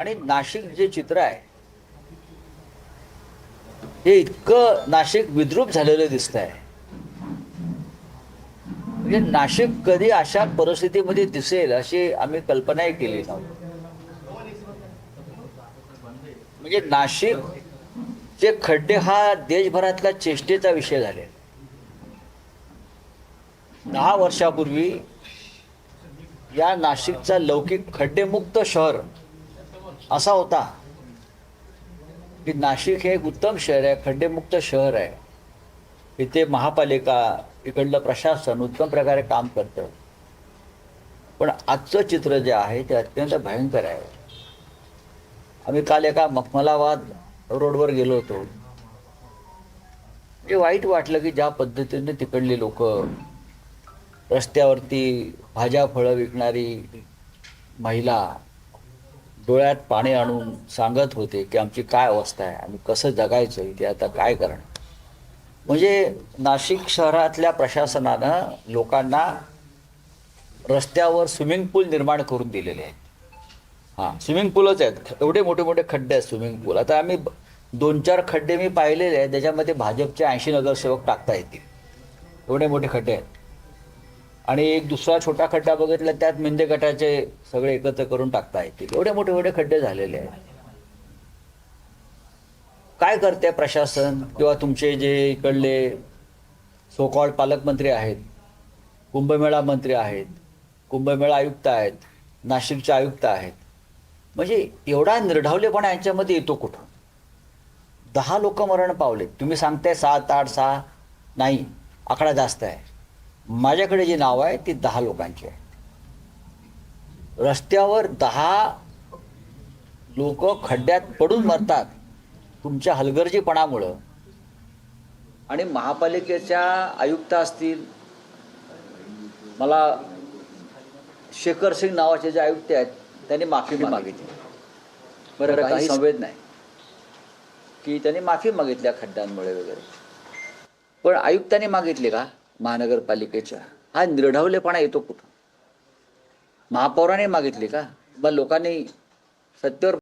आणि नाशिक जे चित्र आहे हे इतकं नाशिक विद्रूप झालेलं दिसत आहे. म्हणजे नाशिक कधी अशा परिस्थितीमध्ये दिसेल अशी आम्ही कल्पनाही केली नव्हती. म्हणजे नाशिक चे खड्डे हा देशभरातला चेष्टेचा विषय झाले. 10 वर्षापूर्वी या नाशिकचा लौकिक खड्डेमुक्त शहर असा होता की नाशिक हे एक उत्तम शहर आहे, खड्डेमुक्त शहर आहे. इथे महापालिका, इकडलं प्रशासन उत्तम प्रकारे काम करतं. पण आजचं चित्र जे आहे ते अत्यंत भयंकर आहे. आम्ही काल एका मखमलाबाद रोडवर गेलो होतो. म्हणजे वाईट वाटलं की ज्या पद्धतीने तिकडली लोक रस्त्यावरती भाज्या फळं विकणारी महिला डोळ्यात पाणी आणून सांगत होते की आमची काय अवस्था आहे, आम्ही कसं जगायचं, इथे आता काय करणार. म्हणजे नाशिक शहरातल्या प्रशासनानं लोकांना रस्त्यावर स्विमिंग पूल निर्माण करून दिलेले आहेत. हां, स्विमिंग पूलच आहेत, एवढे मोठे मोठे खड्डे आहेत स्विमिंग पूल. आता आम्ही 2-4 खड्डे मी पाहिलेले आहेत, त्याच्यामध्ये भाजपचे 80 नगरसेवक टाकता येतील, एवढे मोठे खड्डे आहेत. आणि एक दुसरा छोटा खड्डा बघितला त्यात मिंदे गटाचे सगळे एकत्र करून टाकता येतील, एवढे मोठे मोठे खड्डे झालेले आहेत. काय करते प्रशासन किंवा तुमचे जे इकडले सोकॉल्ड पालकमंत्री आहेत, कुंभमेळा मंत्री आहेत, कुंभमेळा आयुक्त आहेत, नाशिकचे आयुक्त आहेत. म्हणजे एवढा निर्ढावलेपणा यांच्यामध्ये येतो कुठं. 10 लोक मरण पावले, तुम्ही सांगताय 7, 8, 6 नाही, आकडा जास्त आहे. माझ्याकडे जी नाव आहे ती 10 लोकांची आहे. रस्त्यावर 10 लोक खड्ड्यात पडून मरतात तुमच्या हलगर्जीपणामुळं. आणि महापालिकेच्या आयुक्त असतील, मला शेखर सिंग नावाचे जे आयुक्त आहेत त्यांनी माफी मागितली. बरं, काही संवेद नाही की त्यांनी माफी मागितल्या खड्ड्यांमुळे वगैरे. पण आयुक्तांनी मागितले का महानगरपालिकेच्या? हा निर्ढावलेपणा येतो कुठं. महापौराने मागितली का? मग लोकांनी सत्तेवर